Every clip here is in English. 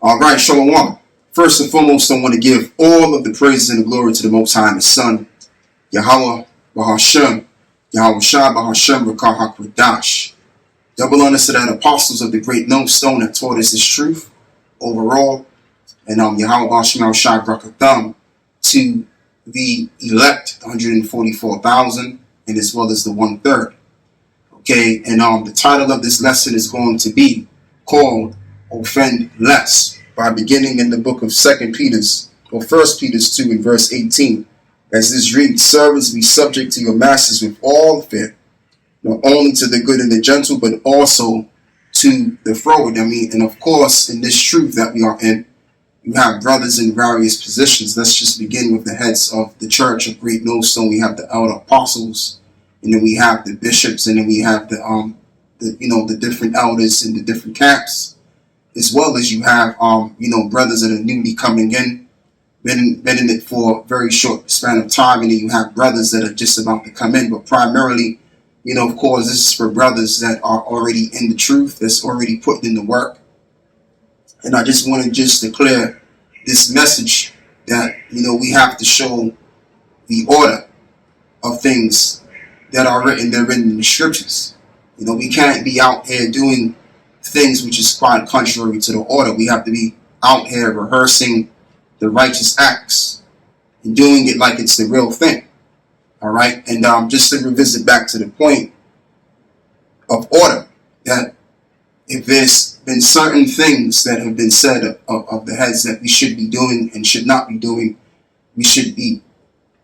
All right, Shalom. First and foremost, I want to give all of the praises and the glory to the Most High and the Son, Yahweh Bahashem, Yahweh Shah Bahashem Rakah HaKodash. Double honors to the apostles of the great millstone that taught us this truth overall, and Yahweh Bahashem Shah Brakatham to the elect, 144,000, and as well as the 1/3. Okay, and the title of this lesson is going to be called Offend Less, by beginning in the book of 2 Peter, or 1 Peter 2 in verse 18. As this reads, servants, be subject to your masters with all fear, not only to the good and the gentle, but also to the froward. And of course, in this truth that we are in, you have brothers in various positions. Let's just begin with the heads of the church of Great Millstone. We have the elder apostles, and then we have the bishops, and then we have the different elders in the different camps, as well as you have brothers that are newly coming in, been in it for a very short span of time, and then you have brothers that are just about to come in. But primarily, of course, this is for brothers that are already in the truth, that's already putting in the work. And I just want to declare this message that, we have to show the order of things that are written. They're written in the scriptures. We can't be out here doing things which is quite contrary to the order. We have to be out here rehearsing the righteous acts and doing it like it's the real thing. All right. And just to revisit back to the point of order, that if there's been certain things that have been said of the heads that we should be doing and should not be doing, we should be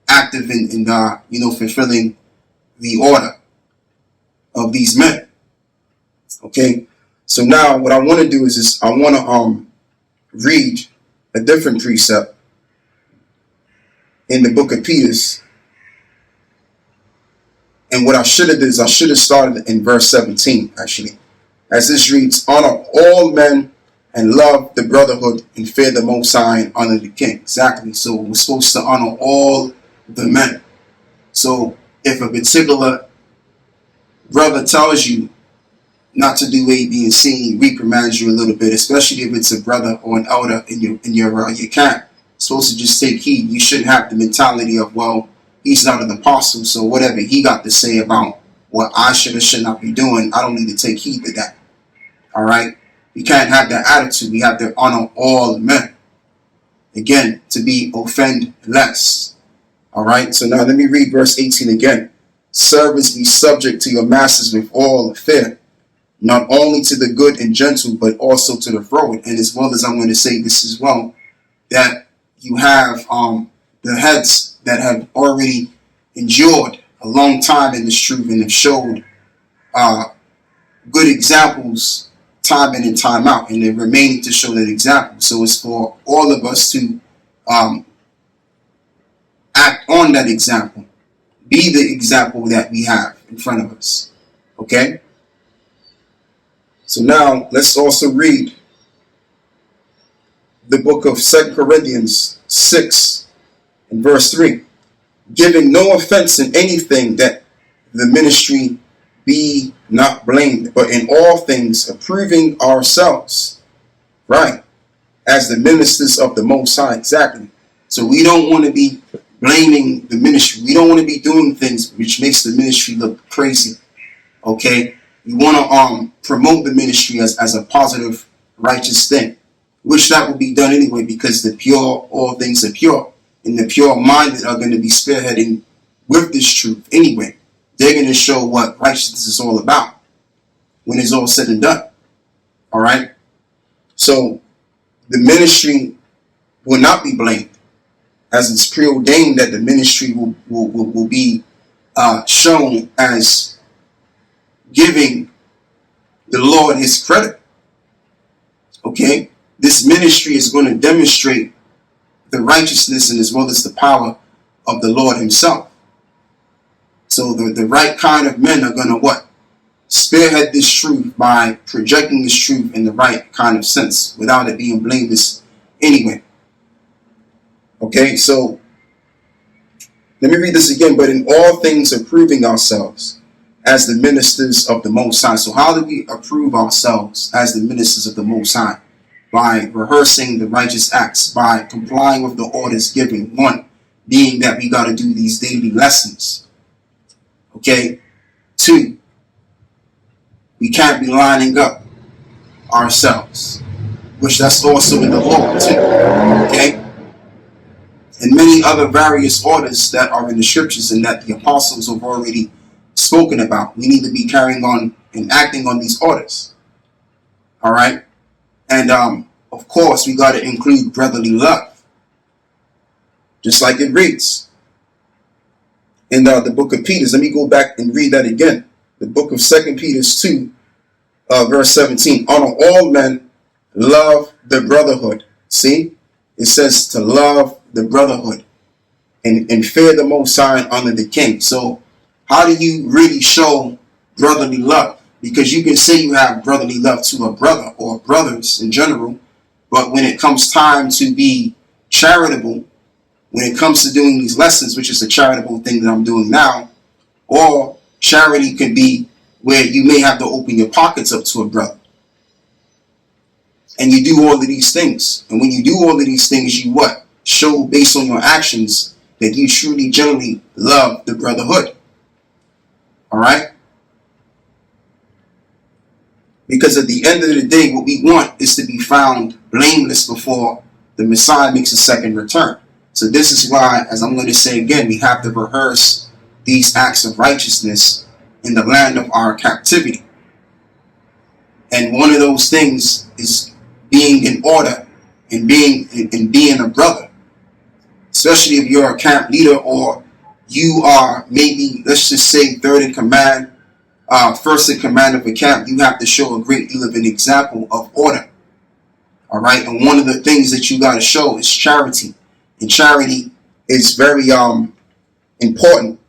active in fulfilling the order of these men. Okay. So now what I want to do is I want to read a different precept in the book of Peter. And what I should have did is I should have started in verse 17, actually. As this reads, honor all men and love the brotherhood and fear the Most High and honor the King. Exactly. So we're supposed to honor all the men. So if a particular brother tells you not to do A, B, and C, reprimands you a little bit, especially if it's a brother or an elder in your camp, supposed to just take heed. You shouldn't have the mentality of, well, he's not an apostle, so whatever he got to say about what I should or should not be doing, I don't need to take heed to that. All right? You can't have that attitude. We have to honor all men. Again, to be offend less. All right? So now let me read verse 18 again. Servants, be subject to your masters with all fear, not only to the good and gentle, but also to the froward. And as well as I'm going to say this as well, that you have the heads that have already endured a long time in this truth and have showed good examples time in and time out, and they're remaining to show that example. So it's for all of us to act on that example, be the example that we have in front of us. Okay? So now let's also read the book of 2 Corinthians 6 and verse 3. Giving no offense in anything, that the ministry be not blamed, but in all things approving ourselves, right, as the ministers of the Most High. Exactly. So we don't want to be blaming the ministry. We don't want to be doing things which makes the ministry look crazy. Okay? We want to promote the ministry as a positive, righteous thing, which that will be done anyway, because the pure, all things are pure, and the pure-minded are going to be spearheading with this truth anyway. They're going to show what righteousness is all about when it's all said and done. All right? So the ministry will not be blamed, as it's preordained that the ministry will be shown as giving the Lord his credit. Okay? This ministry is going to demonstrate the righteousness and as well as the power of the Lord himself. So the right kind of men are going to what? Spearhead this truth by projecting this truth in the right kind of sense without it being blameless anyway. Okay, so let me read this again. But in all things approving ourselves as the ministers of the Most High. So how do we approve ourselves as the ministers of the Most High? by rehearsing the righteous acts, by complying with the orders given. One being that we got to do these daily lessons. Okay? Two, we can't be lining up ourselves, which that's also in the law too. Okay? And many other various orders that are in the scriptures and that the apostles have already spoken about. We need to be carrying on and acting on these orders. All right? And of course, we got to include brotherly love. Just like it reads in the book of Peter. Let me go back and read that again. The book of 2 Peter 2, verse 17. Honor all men, love the brotherhood. See? It says to love the brotherhood and fear the Most High and honor the King. So how do you really show brotherly love? Because you can say you have brotherly love to a brother or brothers in general, but when it comes time to be charitable, when it comes to doing these lessons, which is a charitable thing that I'm doing now, or charity could be where you may have to open your pockets up to a brother. And you do all of these things. And when you do all of these things, you what? Show based on your actions that you truly, generally love the brotherhood. All right? Because at the end of the day, what we want is to be found blameless before the Messiah makes a second return. So this is why, as I'm going to say again, we have to rehearse these acts of righteousness in the land of our captivity. And one of those things is being in order and being a brother. Especially if you're a camp leader or you are maybe, let's just say, third in command, first in command of a camp. You have to show a great deal of an example of order. All right. And one of the things that you got to show is charity. And charity is very important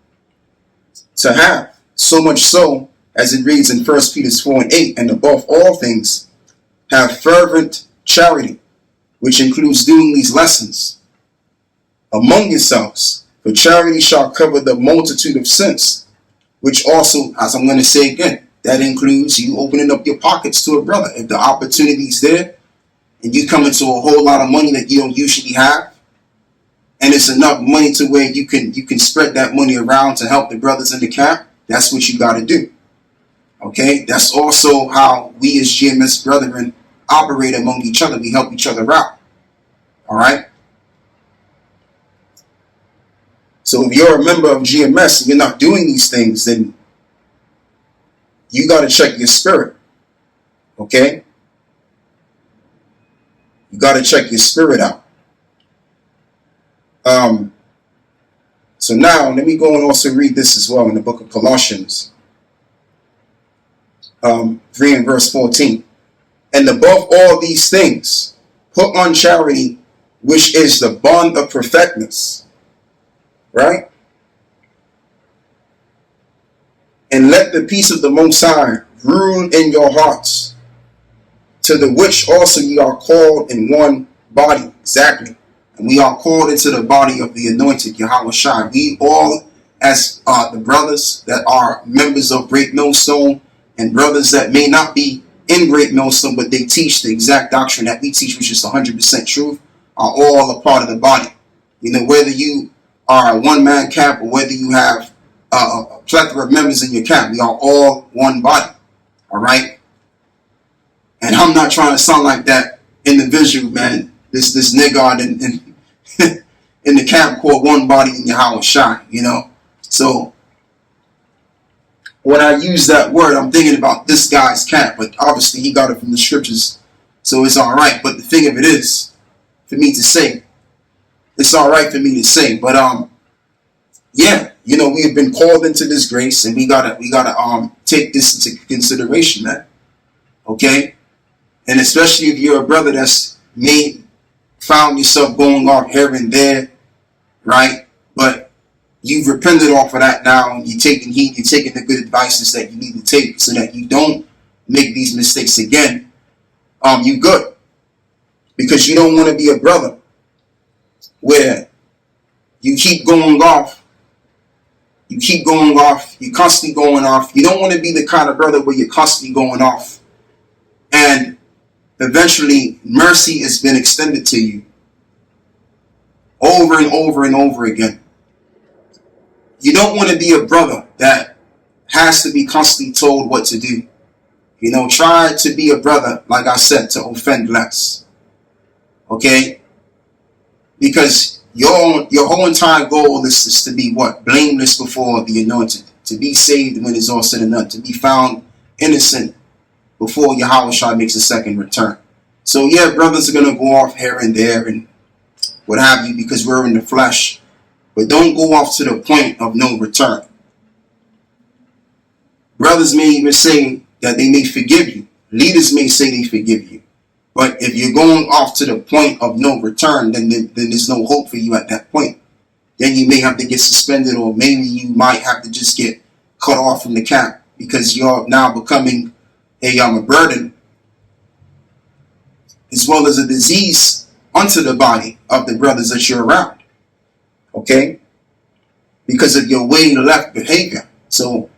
to have. So much so, as it reads in 1 Peter 4 and 8, and above all things, have fervent charity, which includes doing these lessons among yourselves, for charity shall cover the multitude of sins, which also, as I'm going to say again, that includes you opening up your pockets to a brother. If the opportunity is there, and you come into a whole lot of money that you don't usually have, and it's enough money to where you can spread that money around to help the brothers in the camp, that's what you got to do. Okay? That's also how we as GMS brethren operate among each other. We help each other out. All right? So if you're a member of GMS and you're not doing these things, then you got to check your spirit. Okay? You got to check your spirit out. So now let me go and also read this as well in the book of Colossians 3 and verse 14. And above all these things, put on charity, which is the bond of perfectness. Right? And let the peace of the Most High rule in your hearts, to the which also ye are called in one body. Exactly. And we are called into the body of the anointed Yahweh Shai. We all, as the brothers that are members of Great Millstone, and brothers that may not be in Great Millstone, but they teach the exact doctrine that we teach, which is 100% truth, are all a part of the body. You know, whether you are a one-man camp or whether you have a plethora of members in your camp, we are all one body. All right? And I'm not trying to sound like that individual, man. This nigga in the camp called One Body in Yahweh Shai, you know? So when I use that word, I'm thinking about this guy's camp, but obviously he got it from the scriptures, so it's all right. But the thing of it is, for me to say, it's all right for me to say, but yeah, you know, we have been called into this grace, and we gotta take this into consideration, man. Okay, and especially if you're a brother that's found yourself going off here and there, right? But you've repented off of that now, and you're taking heed, you're taking the good advices that you need to take so that you don't make these mistakes again. You good, because you don't want to be a brother where you keep going off, you're constantly going off. You don't want to be the kind of brother where you're constantly going off, and eventually mercy has been extended to you over and over and over again. You don't want to be a brother that has to be constantly told what to do. Try to be a brother, like I said, to offend less. Okay? Because your whole entire goal is to be what? Blameless before the anointed. To be saved when it's all said and done. To be found innocent before Yahushua makes a second return. So yeah, brothers are going to go off here and there and what have you because we're in the flesh. But don't go off to the point of no return. Brothers may even say that they may forgive you. Leaders may say they forgive you. But if you're going off to the point of no return, then there's no hope for you at that point. Then you may have to get suspended, or maybe you might have to just get cut off from the camp because you're now becoming a burden as well as a disease unto the body of the brothers that you're around. Okay? Because of your way left behavior. So,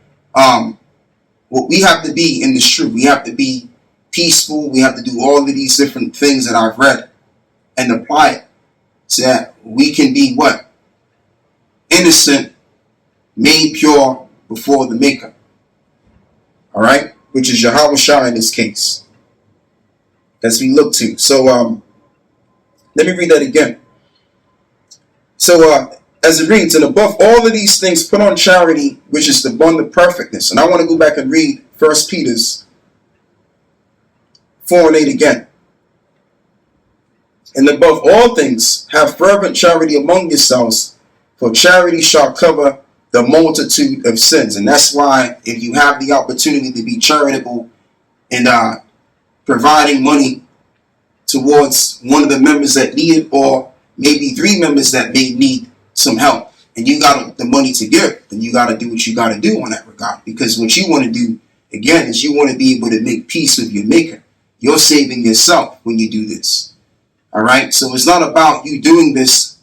what we have to be in this truth, we have to be peaceful. We have to do all of these different things that I've read and apply it so that we can be what? Innocent, made pure before the Maker. All right? Which is Yahushua in this case. As we look to. So, let me read that again. So, as it reads, and above all of these things, put on charity, which is the bond of perfectness. And I want to go back and read 1 Peter's 4 and 8 again. And above all things, have fervent charity among yourselves, for charity shall cover the multitude of sins. And that's why if you have the opportunity to be charitable and providing money towards one of the members that need it, or maybe 3 members that may need some help, and you got the money to give, then you got to do what you got to do on that regard. Because what you want to do, again, is you want to be able to make peace with your Maker. You're saving yourself when you do this. All right? So it's not about you doing this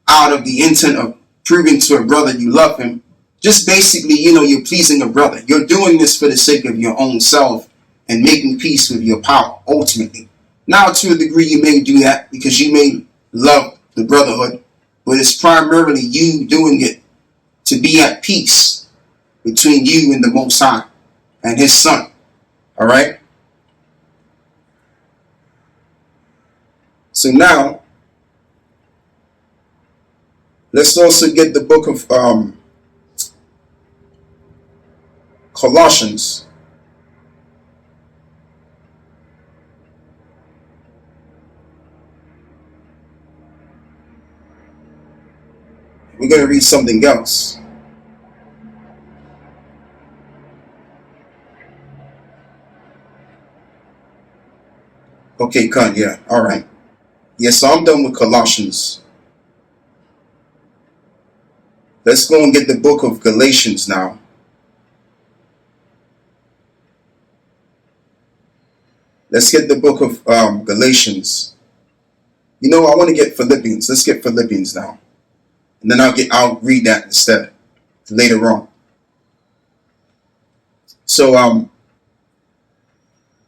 out of the intent of proving to a brother you love him. Just basically, you're pleasing a brother. You're doing this for the sake of your own self and making peace with your power, ultimately. Now, to a degree, you may do that because you may love the brotherhood, but it's primarily you doing it to be at peace between you and the Most High and His Son. All right? So now, let's also get the book of Colossians. We're going to read something else. Okay, Khan, yeah, all right. Yes, so I'm done with Colossians. Let's go and get the book of Galatians now. Let's get the book of Galatians. I want to get Philippians. Let's get Philippians now. And then I'll read that instead later on. So,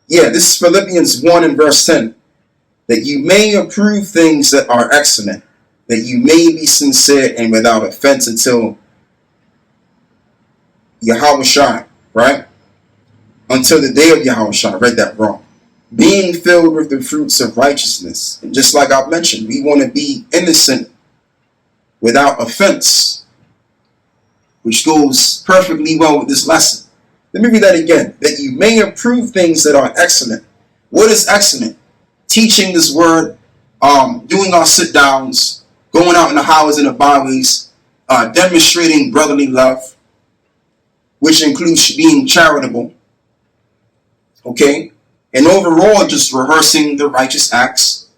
this is Philippians 1 and verse 10. That you may approve things that are excellent, that you may be sincere and without offense until Yahushua, right? Until the day of Yahushua. I read that wrong. Being filled with the fruits of righteousness. And just like I've mentioned, we want to be innocent without offense, which goes perfectly well with this lesson. Let me read that again. That you may approve things that are excellent. What is excellent? Teaching this word, doing our sit downs, going out in the highways and the byways, demonstrating brotherly love, which includes being charitable. Okay? And overall, just rehearsing the righteous acts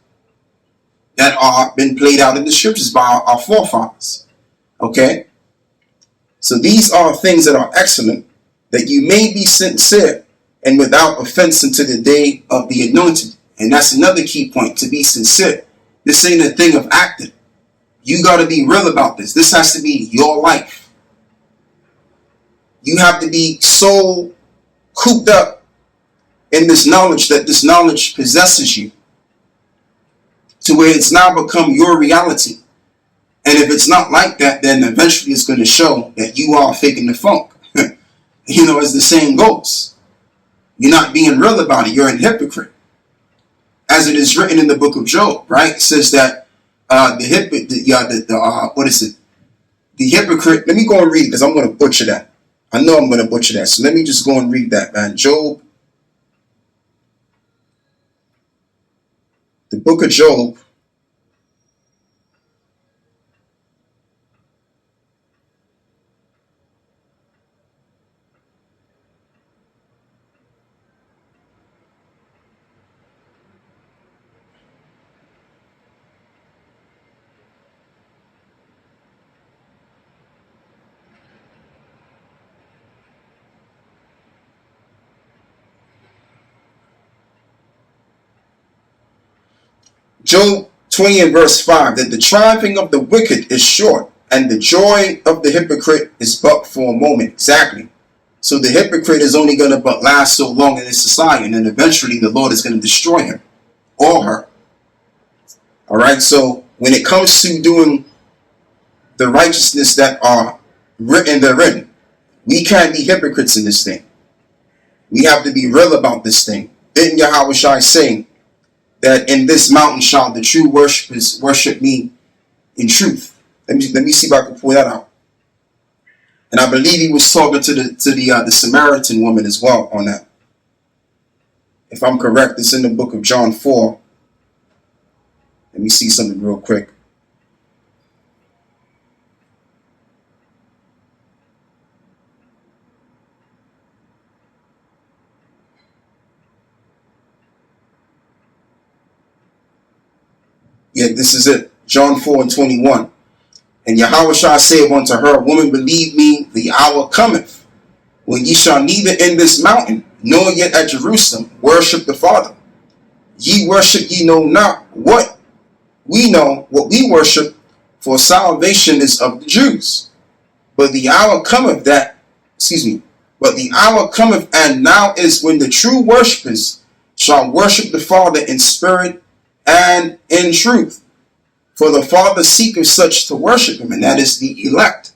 that are been played out in the scriptures by our forefathers. Okay? So these are things that are excellent, that you may be sincere and without offense unto the day of the anointed. And that's another key point, to be sincere. This ain't a thing of acting. You got to be real about this. This has to be your life. You have to be so cooped up in this knowledge, that this knowledge possesses you to where it's now become your reality. And if it's not like that, then eventually it's going to show that you are faking the funk. As the saying goes, you're not being real about it. You're a hypocrite. As it is written in the book of Job, right? It says that the hypocrite. Let me go and read because I'm going to butcher that. I know I'm going to butcher that. So let me just go and read that, man. Job, the book of Job. Job 20 and verse 5, that the triumphing of the wicked is short, and the joy of the hypocrite is but for a moment. Exactly. So the hypocrite is only going to but last so long in this society, and then eventually the Lord is going to destroy him or her. All right. So when it comes to doing the righteousness that are written therein, we can't be hypocrites in this thing. We have to be real about this thing. Didn't Yahushua say that in this mountain shall the true worshipers worship me in truth? Let me see if I can pull that out. And I believe he was talking to the Samaritan woman as well on that. If I'm correct, it's in the book of John 4. Let me see something real quick. Yeah, this is it. John 4 and 21. And Yahushua said unto her, Woman, believe me, the hour cometh, when ye shall neither in this mountain, nor yet at Jerusalem, worship the Father. Ye worship ye know not what we know, what we worship, for salvation is of the Jews. But the hour cometh but the hour cometh, and now is, when the true worshipers shall worship the Father in spirit and in truth. For the Father seeketh such to worship him, and that is the elect.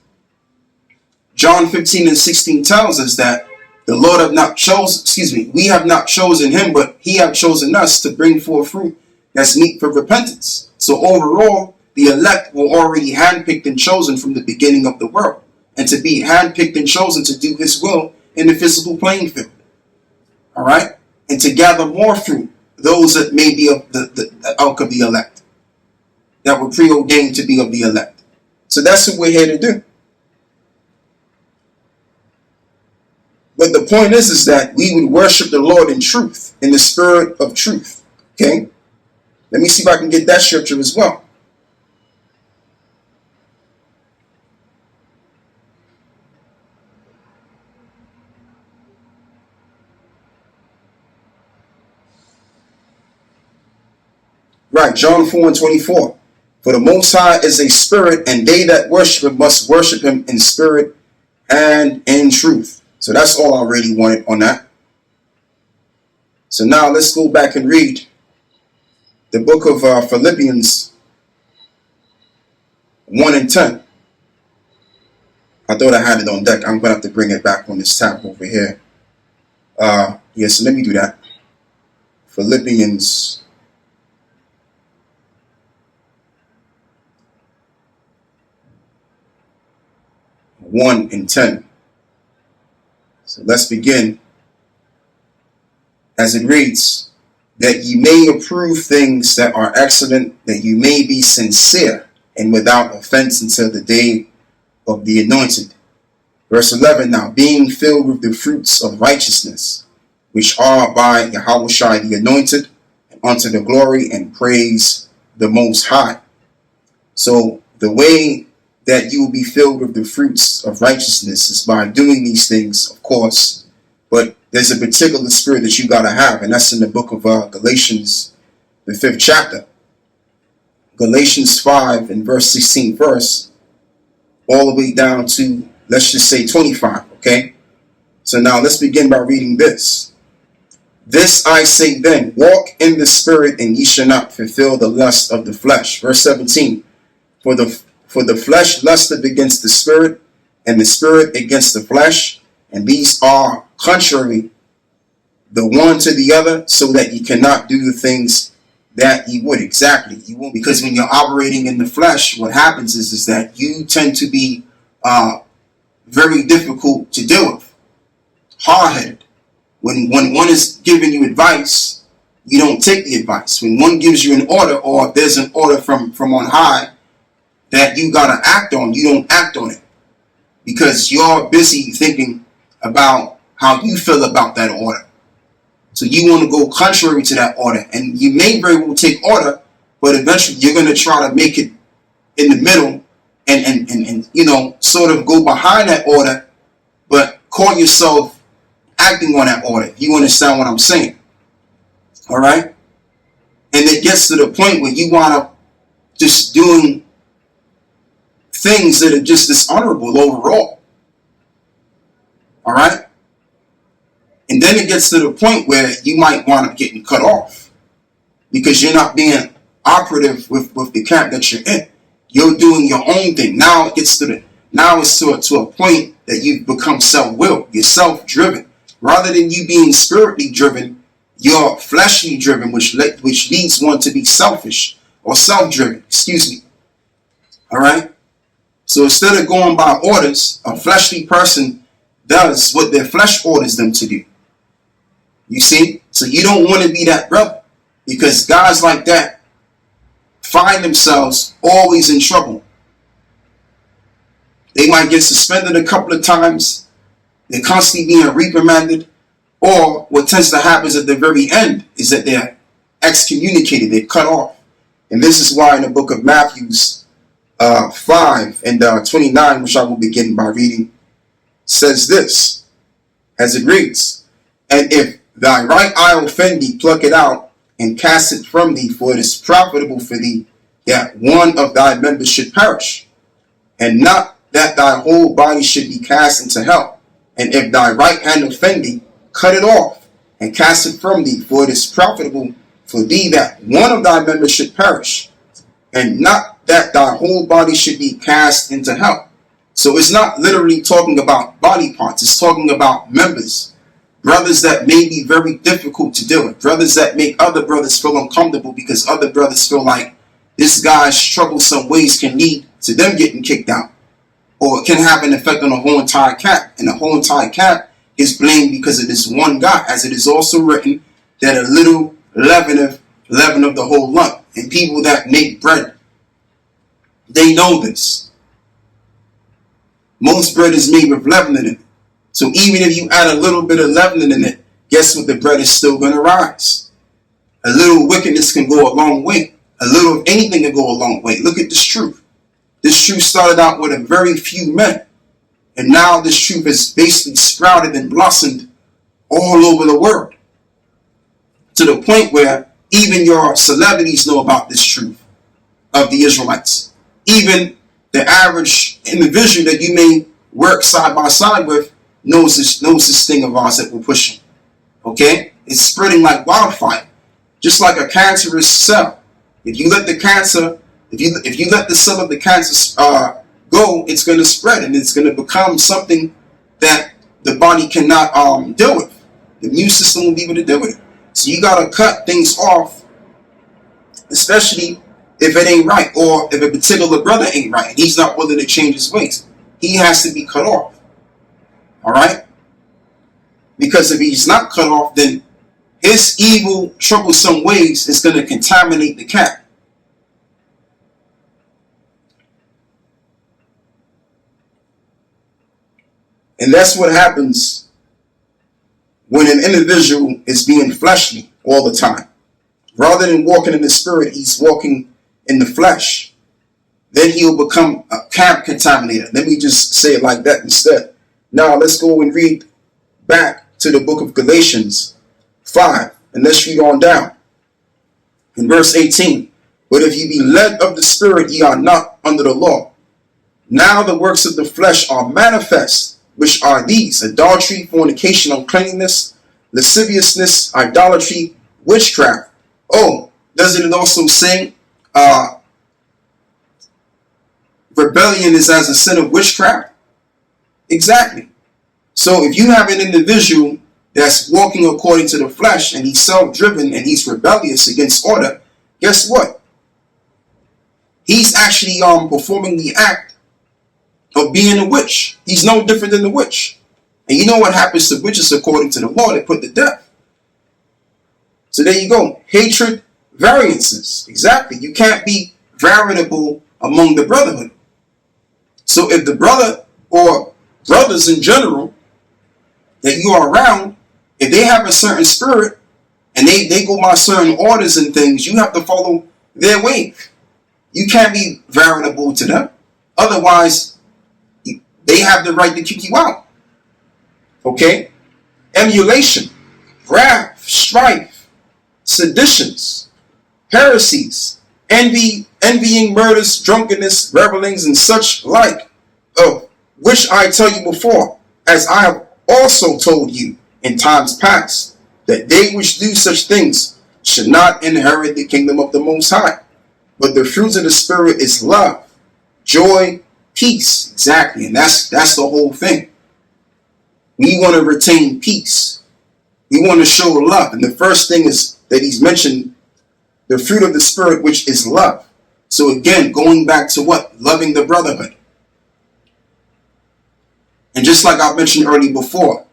John 15 and 16 tells us that the Lord have not chosen, we have not chosen him, but he have chosen us to bring forth fruit that's meet for repentance. So overall, the elect were already handpicked and chosen from the beginning of the world, and to be handpicked and chosen to do his will in the physical playing field. All right? And to gather more fruit, those that may be of the elk of the elect, that were preordained to be of the elect. So that's what we're here to do. But the point is that we would worship the Lord in truth, in the spirit of truth. Okay? Let me see if I can get that scripture as well. Right, John 4 and 24. For the Most High is a spirit, and they that worship him must worship him in spirit and in truth. So that's all I really wanted on that. So now let's go back and read the book of Philippians 1 and 10. I thought I had it on deck. I'm going to have to bring it back on this tab over here. So let me do that. Philippians 1 and 10. So let's begin. As it reads, that ye may approve things that are excellent, that you may be sincere and without offense until the day of the anointed. Verse 11, now being filled with the fruits of righteousness, which are by Yahushua the anointed, unto the glory and praise the Most High. So the way that you will be filled with the fruits of righteousness is by doing these things, of course, but there's a particular spirit that you got to have, and that's in the book of Galatians, the 5th chapter. Galatians 5 and verse 16 verse, all the way down to, let's just say 25, okay? So now let's begin by reading this. This I say then, walk in the spirit, and ye shall not fulfill the lust of the flesh. Verse 17, for the flesh lusteth against the spirit, and the spirit against the flesh, and these are contrary the one to the other, so that ye cannot do the things that ye would. Exactly. You won't, because when you're operating in the flesh, what happens is that you tend to be very difficult to deal with, hard-headed. When one is giving you advice, you don't take the advice. When one gives you an order, or if there's an order from on high that you gotta act on, you don't act on it because you're busy thinking about how you feel about that order. So you want to go contrary to that order, and you may very well take order, but eventually you're going to try to make it in the middle and you know, sort of go behind that order, but call yourself acting on that order. You understand what I'm saying? All right? And it gets to the point where you wind up just doing things that are just dishonorable overall. All right? And then it gets to the point where you might wind up getting cut off because you're not being operative with the camp that you're in. You're doing your own thing. Now it gets to a point that you've become self-willed. You're self-driven. Rather than you being spiritually driven, you're fleshly driven, which leads one to be selfish or self-driven. Excuse me. All right? So instead of going by orders, a fleshly person does what their flesh orders them to do. You see? So you don't want to be that brother, because guys like that find themselves always in trouble. They might get suspended a couple of times. They're constantly being reprimanded. Or what tends to happen at the very end is that they're excommunicated. They're cut off. And this is why in the book of Matthew 5 and 29, which I will begin by reading, says this, as it reads, and if thy right eye offend thee, pluck it out, and cast it from thee, for it is profitable for thee that one of thy members should perish, and not that thy whole body should be cast into hell. And if thy right hand offend thee, cut it off, and cast it from thee, for it is profitable for thee that one of thy members should perish, and not that thy whole body should be cast into hell. So it's not literally talking about body parts, it's talking about members. Brothers that may be very difficult to deal with. Brothers that make other brothers feel uncomfortable because other brothers feel like this guy's troublesome ways can lead to them getting kicked out. Or it can have an effect on the whole entire camp. And the whole entire camp is blamed because of this one guy. As it is also written that a little leaveneth the whole lump. And people that make bread, they know this. Most bread is made with leavening in it. So even if you add a little bit of leavening in it, guess what? The bread is still going to rise. A little wickedness can go a long way. A little of anything can go a long way. Look at this truth. This truth started out with a very few men. And now this truth has basically sprouted and blossomed all over the world. To the point where even your celebrities know about this truth of the Israelites. Even the average individual that you may work side by side with knows this thing of ours that we're pushing. Okay? It's spreading like wildfire. Just like a cancerous cell. If you let the cancer, if you let the cell of the cancer go, it's going to spread and it's going to become something that the body cannot deal with. The immune system won't be able to deal with it. So you got to cut things off, especially if it ain't right, or if a particular brother ain't right and he's not willing to change his ways. He has to be cut off. All right? Because if he's not cut off, then his evil, troublesome ways is going to contaminate the camp. And that's what happens when an individual is being fleshly all the time. Rather than walking in the spirit, he's walking in the flesh. Then he'll become a camp contaminator. Let me just say it like that instead. Now let's go and read back to the book of Galatians 5. And let's read on down. In verse 18. But if ye be led of the Spirit, ye are not under the law. Now the works of the flesh are manifest, which are these: adultery, fornication, uncleanness, lasciviousness, idolatry, witchcraft. Oh, doesn't it also say rebellion is as a sin of witchcraft? Exactly. So if you have an individual that's walking according to the flesh and he's self-driven and he's rebellious against order, guess what? He's actually performing the act of being a witch. He's no different than the witch. And you know what happens to witches according to the law? They put to death. So there you go. Hatred, variances. Exactly. You can't be variable among the brotherhood. So if the brother or brothers in general that you are around, if they have a certain spirit and they go by certain orders and things, you have to follow their way. You can't be variable to them. Otherwise, they have the right to kick you out. Okay? Emulation, wrath, strife, seditions, heresies, envying, murders, drunkenness, revelings, and such like, of which I tell you before, as I have also told you in times past, that they which do such things should not inherit the kingdom of the Most High. But the fruits of the Spirit is love, joy, peace. Exactly. And that's the whole thing. We want to retain peace. We want to show love. And the first thing is that he's mentioned the fruit of the Spirit, which is love. So again, going back to what? Loving the brotherhood. And just like I mentioned earlier before,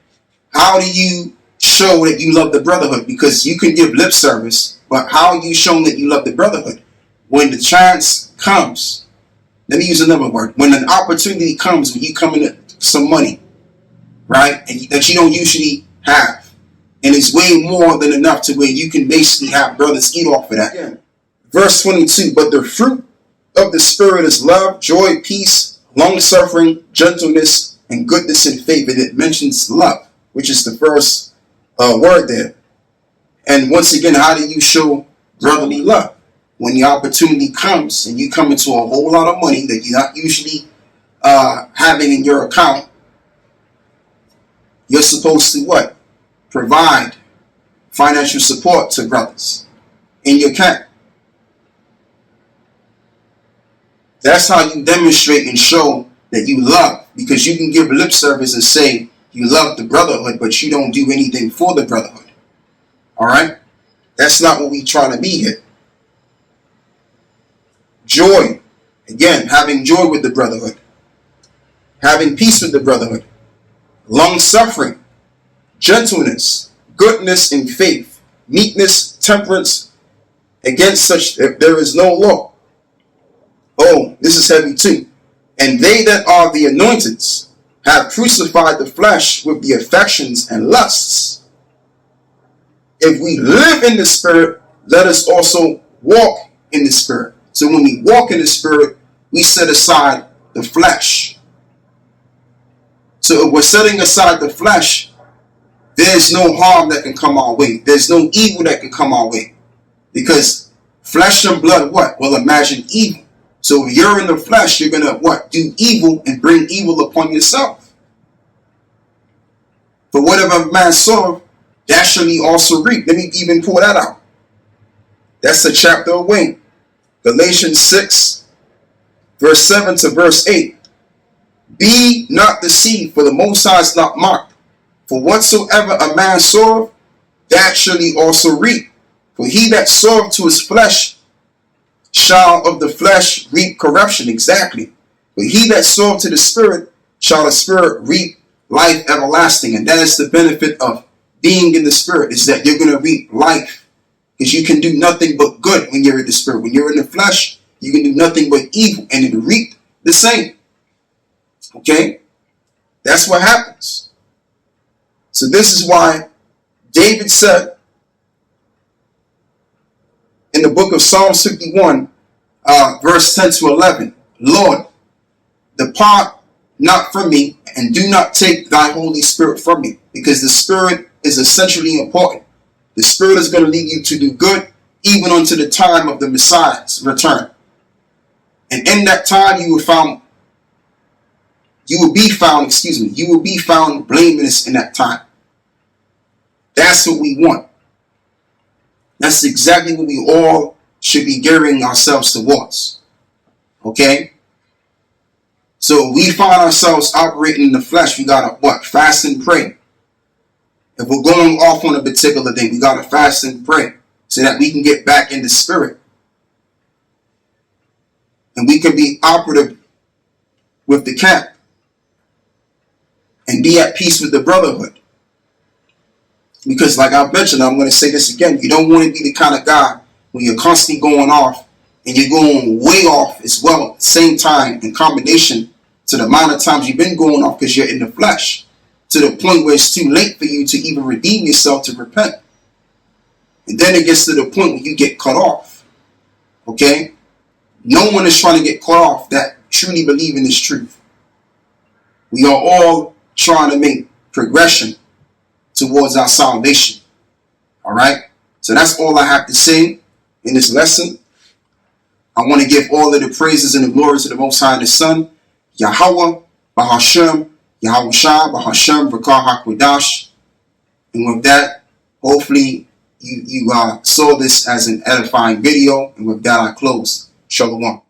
how do you show that you love the brotherhood? Because you can give lip service, but how are you showing that you love the brotherhood? When the chance comes, let me use another word. When an opportunity comes, when you come into some money, right, and that you don't usually have, and it's way more than enough to where you can basically have brothers eat off of that. Again, verse 22, but the fruit of the Spirit is love, joy, peace, long-suffering, gentleness, and goodness and faith. And it mentions love, which is the first word there. And once again, how do you show brotherly love? When the opportunity comes and you come into a whole lot of money that you're not usually having in your account, you're supposed to what? Provide financial support to brothers in your camp. That's how you demonstrate and show that you love, because you can give lip service and say you love the brotherhood, but you don't do anything for the brotherhood. All right? That's not what we're trying to be here. Joy. Again, having joy with the brotherhood. Having peace with the brotherhood. Long-suffering. Gentleness. Goodness and faith. Meekness, temperance. Against such there is no law. Oh, this is heavy too. And they that are the anointeds have crucified the flesh with the affections and lusts. If we live in the Spirit, let us also walk in the Spirit. So when we walk in the Spirit, we set aside the flesh. So if we're setting aside the flesh, there's no harm that can come our way. There's no evil that can come our way. Because flesh and blood, what? Well, imagine evil. So if you're in the flesh, you're going to what? Do evil and bring evil upon yourself. For whatever man soweth, that shall he also reap. Let me even pull that out. That's the chapter away. Galatians 6, verse 7 to verse 8. Be not deceived, for the Most High is not mocked. For whatsoever a man soweth, that shall he also reap. For he that soweth to his flesh shall of the flesh reap corruption. Exactly. But he that soweth to the Spirit shall the Spirit reap life everlasting. And that is the benefit of being in the Spirit, is that you're going to reap life. Because you can do nothing but good when you're in the Spirit. When you're in the flesh, you can do nothing but evil, and it reap the same. Okay? That's what happens. So this is why David said in the book of Psalms 51, verse 10 to 11, Lord, depart not from me, and do not take thy Holy Spirit from me. Because the Spirit is essentially important. The Spirit is going to lead you to do good, even unto the time of the Messiah's return. And in that time you will be found blameless in that time. That's what we want. That's exactly what we all should be gearing ourselves towards. Okay? So we find ourselves operating in the flesh, we gotta what? Fast and pray. If we're going off on a particular thing, we gotta fast and pray so that we can get back in the spirit. And we can be operative with the camp and be at peace with the brotherhood. Because like I mentioned, I'm going to say this again, you don't want to be the kind of guy when you're constantly going off and you're going way off as well at the same time in combination to the amount of times you've been going off because you're in the flesh, to the point where it's too late for you to even redeem yourself to repent. And then it gets to the point where you get cut off. Okay? No one is trying to get cut off that truly believe in this truth. We are all trying to make progression towards our salvation. Alright? So that's all I have to say in this lesson. I want to give all of the praises and the glory to the Most High and the Son, Yahweh, Bahashem, Yahweh Shah, Bahashem, Rakah HaKodash. And with that, hopefully you saw this as an edifying video. And with that, I close. Shalom.